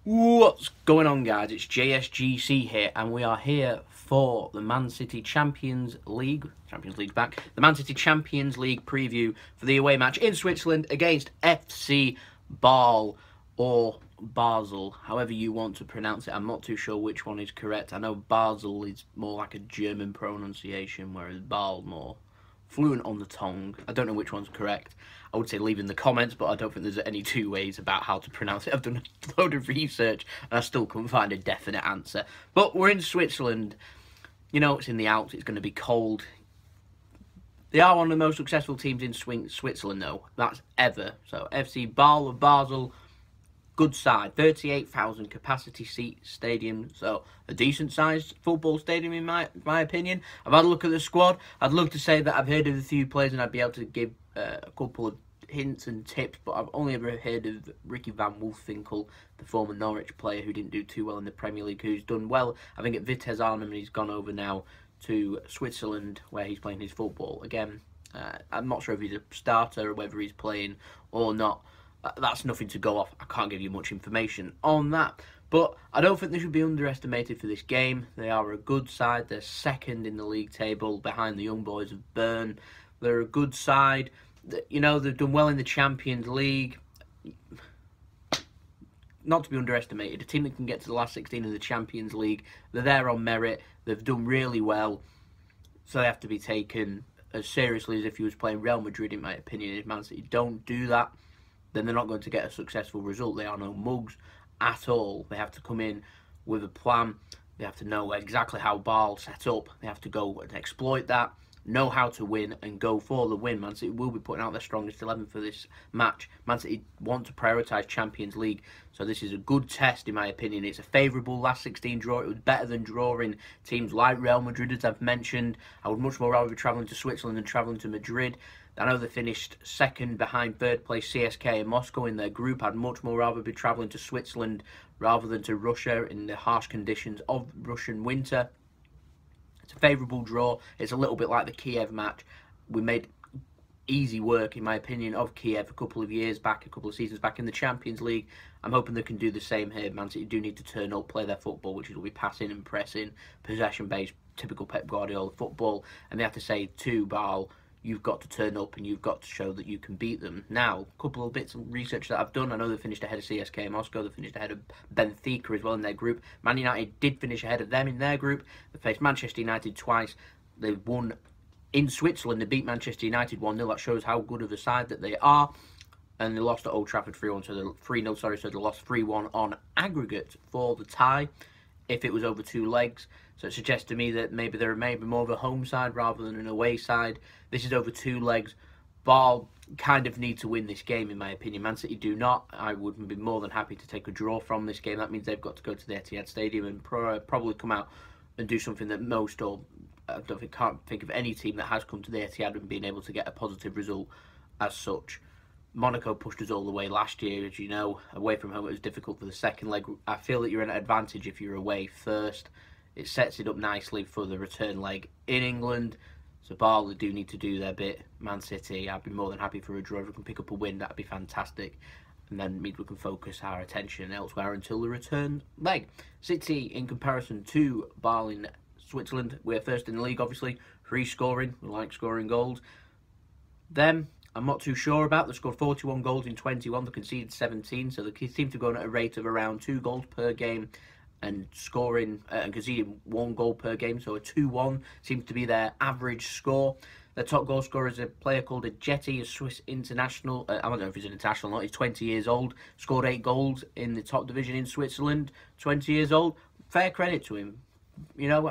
What's going on, guys? It's JSGC here, and we are here for the Man City Champions League. Champions League's back. The Man City Champions League preview for the away match in Switzerland against FC Basel or Basel, however you want to pronounce it. I'm not too sure which one is correct. I know Basel is more like a German pronunciation, whereas Basel more fluent on the tongue. I don't know which one's correct. I would say leave in the comments, but I don't think there's any two ways about how to pronounce it. I've done a load of research and I still couldn't find a definite answer. But we're in Switzerland. You know, it's in the Alps. It's going to be cold. They are one of the most successful teams in Switzerland, though. That's ever. So FC Basel of Basel, good side. 38,000 capacity seat stadium. So a decent sized football stadium in my opinion. I've had a look at the squad. I'd love to say that I've heard of a few players and I'd be able to give a couple of hints and tips, but I've only ever heard of Ricky van Wolfswinkel, the former Norwich player who didn't do too well in the Premier League, who's done well, I think, at Vitesse Arnhem, and he's gone over now to Switzerland where he's playing his football. Again, I'm not sure if he's a starter or whether he's playing or not. That's nothing to go off. I can't give you much information on that. But I don't think they should be underestimated for this game. They are a good side. They're second in the league table behind the young boys of Bern. They're a good side. You know, they've done well in the Champions League. Not to be underestimated. A team that can get to the last 16 of the Champions League. They're there on merit. They've done really well. So they have to be taken as seriously as if he was playing Real Madrid, in my opinion. If Man City don't do that, then they're not going to get a successful result. They are no mugs at all. They have to come in with a plan. They have to know exactly how Basel set up. They have to go and exploit that, know how to win, and go for the win. Man City will be putting out their strongest 11 for this match. Man City want to prioritise Champions League, so this is a good test, in my opinion. It's a favourable last 16 draw. It was better than drawing teams like Real Madrid, as I've mentioned. I would much more rather be travelling to Switzerland than travelling to Madrid. I know they finished second behind third place CSK and Moscow in their group. I'd much more rather be travelling to Switzerland rather than to Russia in the harsh conditions of Russian winter. It's a favourable draw. It's a little bit like the Kiev match. We made easy work, in my opinion, of Kiev a couple of years back, a couple of seasons back in the Champions League. I'm hoping they can do the same here. Man City do need to turn up, play their football, which will be passing and pressing, possession-based, typical Pep Guardiola football. And they have to say to Basel, you've got to turn up and you've got to show that you can beat them. Now, a couple of bits of research that I've done. I know they finished ahead of CSK Moscow. They finished ahead of Benfica as well in their group. Man United did finish ahead of them in their group. They faced Manchester United twice. They won in Switzerland. They beat Manchester United 1-0. That shows how good of a side that they are. And they lost at Old Trafford 3-1, so 3-0, sorry, so they lost 3-1 on aggregate for the tie if it was over two legs. So it suggests to me that maybe they're maybe more of a home side rather than an away side. This is over two legs. Basel kind of need to win this game, in my opinion. Man City do not. I would be more than happy to take a draw from this game. That means they've got to go to the Etihad Stadium and probably come out and do something that most, or can't think of any team that has come to the Etihad and been able to get a positive result as such. Monaco pushed us all the way last year, as you know. Away from home, it was difficult for the second leg. I feel that you're in an advantage if you're away first. It sets it up nicely for the return leg in England. So Basel do need to do their bit. Man City, I'd be more than happy for a draw. If we can pick up a win, that'd be fantastic. And then we can focus our attention elsewhere until the return leg. City, in comparison to Basel in Switzerland, we're first in the league, obviously. Free scoring, we like scoring goals. Them, I'm not too sure about. They scored 41 goals in 21. They conceded 17. So they seem to go at a rate of around 2 goals per game and scoring and conceding 1 goal per game. So a 2-1 seems to be their average score. Their top goal scorer is a player called Jetty, a Swiss international. I don't know if he's an international or not. He's 20 years old. Scored 8 goals in the top division in Switzerland. 20 years old. Fair credit to him. You know,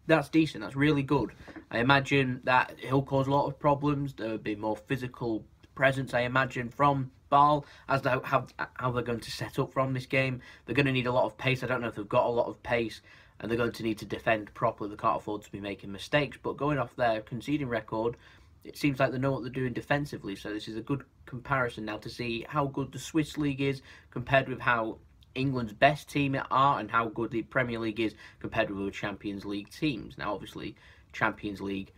that's decent. That's really good. I imagine that he'll cause a lot of problems. There will be more physical presence, I imagine, from Basel as to how they're going to set up from this game. They're going to need a lot of pace. I don't know if they've got a lot of pace, and they're going to need to defend properly. They can't afford to be making mistakes. But going off their conceding record, it seems like they know what they're doing defensively. So this is a good comparison now to see how good the Swiss League is compared with how England's best team are and how good the Premier League is compared with the Champions League teams. Now, obviously, Champions League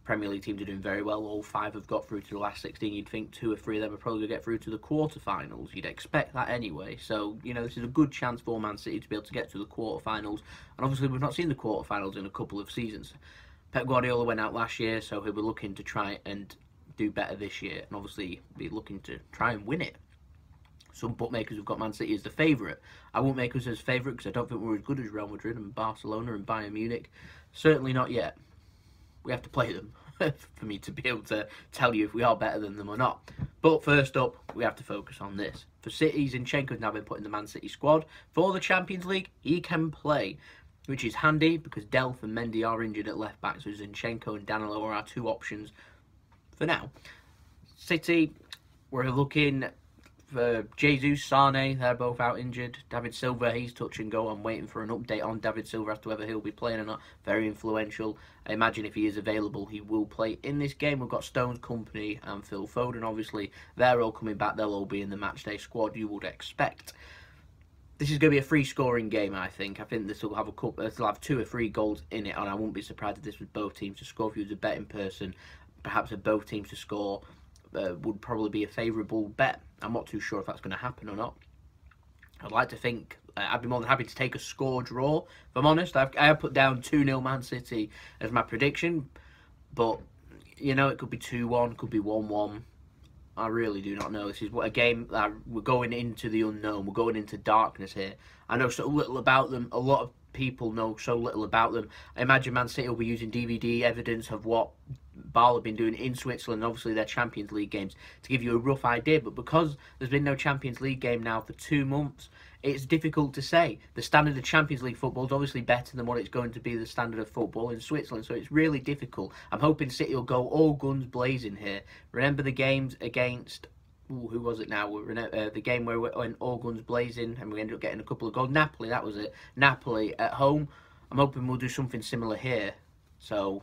Premier League teams are doing very well. All 5 have got through to the last 16. You'd think 2 or 3 of them are probably going to get through to the quarterfinals. You'd expect that anyway. So, you know, this is a good chance for Man City to be able to get to the quarterfinals. And obviously, we've not seen the quarterfinals in a couple of seasons. Pep Guardiola went out last year, so he'll be looking to try and do better this year. And obviously, be looking to try and win it. Some bookmakers have got Man City as the favourite. I won't make us as favourite because I don't think we're as good as Real Madrid and Barcelona and Bayern Munich. Certainly not yet. We have to play them for me to be able to tell you if we are better than them or not. But first up, we have to focus on this. For City, Zinchenko has now been put in the Man City squad. For the Champions League, he can play, which is handy because Delph and Mendy are injured at left back, so Zinchenko and Danilo are our 2 options for now. City, we're looking for Jesus, Sane, they're both out injured. David Silva, he's touch and go. I'm waiting for an update on David Silva as to whether he'll be playing or not. Very influential. I imagine if he is available, he will play in this game. We've got Stones, Company and Phil Foden. Obviously, they're all coming back. They'll all be in the matchday squad, you would expect. This is going to be a free scoring game, I think. I think this will have it'll have 2 or 3 goals in it, and I wouldn't be surprised if this was both teams to score. If you was a betting person, perhaps if both teams to score would probably be a favourable bet. I'm not too sure if that's going to happen or not. I'd like to think I'd be more than happy to take a score draw. If I'm honest, I have put down 2-0 Man City as my prediction, but you know, it could be 2-1, could be 1-1. I really do not know. This is what a game that we're going into the unknown. We're going into darkness here. I know so little about them. A lot of people know so little about them. I imagine Man City will be using DVD evidence of what Basel have been doing in Switzerland, obviously their Champions League games, to give you a rough idea. But because there's been no Champions League game now for 2 months, it's difficult to say. The standard of Champions League football is obviously better than what it's going to be the standard of football in Switzerland, so it's really difficult. I'm hoping City will go all guns blazing here. Remember the games against, who was it now? The game where we went all guns blazing and we ended up getting a couple of goals. Napoli, that was it. Napoli at home. I'm hoping we'll do something similar here. So,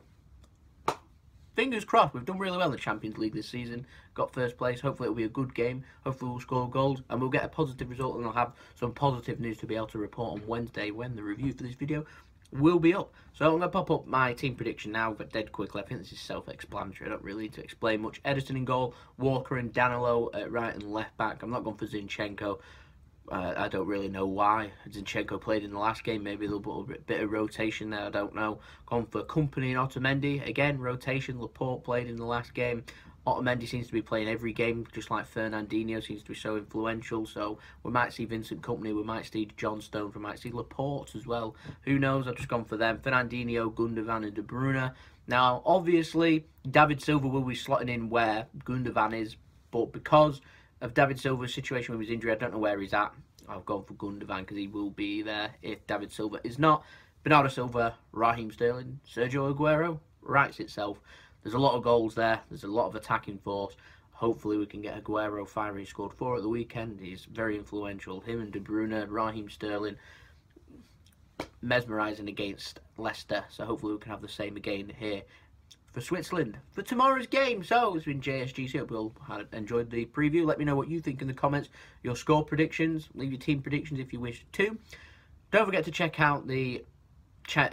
fingers crossed. We've done really well in the Champions League this season. Got first place. Hopefully it'll be a good game. Hopefully we'll score goals and we'll get a positive result, and I'll have some positive news to be able to report on Wednesday when the review for this video will be up. So I'm going to pop up my team prediction now, but dead quickly. I think this is self-explanatory. I don't really need to explain much. Ederson in goal, Walker and Danilo at right and left back. I'm not going for Zinchenko. I don't really know why. Zinchenko played in the last game. Maybe a little bit of rotation there. I don't know. Gone for Company and Otamendi. Again, rotation. Laporte played in the last game. Otamendi seems to be playing every game, just like Fernandinho seems to be so influential. So we might see Vincent Kompany, we might see John Stones, we might see Laporte as well. Who knows? I've just gone for them. Fernandinho, Gundogan and De Bruyne. Now, obviously, David Silva will be slotting in where Gundogan is, but because of David Silva's situation with his injury, I don't know where he's at. I've gone for Gundogan because he will be there if David Silva is not. Bernardo Silva, Raheem Sterling, Sergio Aguero writes itself. There's a lot of goals there. There's a lot of attacking force. Hopefully we can get Aguero firing. He scored 4 at the weekend. He's very influential. Him and De Bruyne, Raheem Sterling, mesmerising against Leicester. So hopefully we can have the same again here for Switzerland for tomorrow's game. So it's been JSGC. Hope you all enjoyed the preview. Let me know what you think in the comments. Your score predictions. Leave your team predictions if you wish to. Don't forget to check out the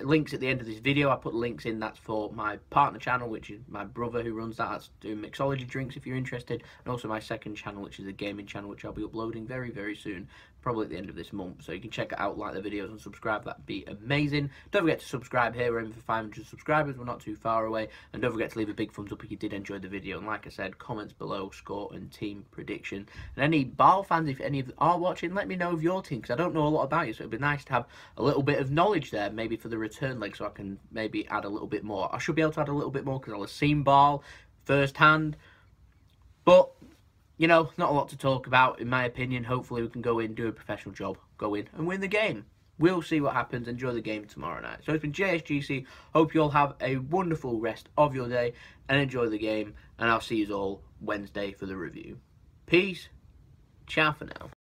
links at the end of this video. I put links in. That's for my partner channel, which is my brother who runs that. That's doing mixology drinks if you're interested, and also my second channel, which is a gaming channel, which I'll be uploading very, very soon, probably at the end of this month. So you can check it out, like the videos and subscribe. That'd be amazing. Don't forget to subscribe here. We're aiming for 500 subscribers. We're not too far away. And don't forget to leave a big thumbs up if you did enjoy the video. And like I said, comments below, score and team prediction. And any Basel fans, if any of you are watching, let me know of your team, because I don't know a lot about you. So it'd be nice to have a little bit of knowledge there, maybe for the return leg, so I can maybe add a little bit more. I should be able to add a little bit more because I'll have seen Basel first hand. But you know, not a lot to talk about, in my opinion. Hopefully we can go in, do a professional job, go in and win the game. We'll see what happens. Enjoy the game tomorrow night. So it's been JSGC. Hope you all have a wonderful rest of your day and enjoy the game. And I'll see you all Wednesday for the review. Peace. Ciao for now.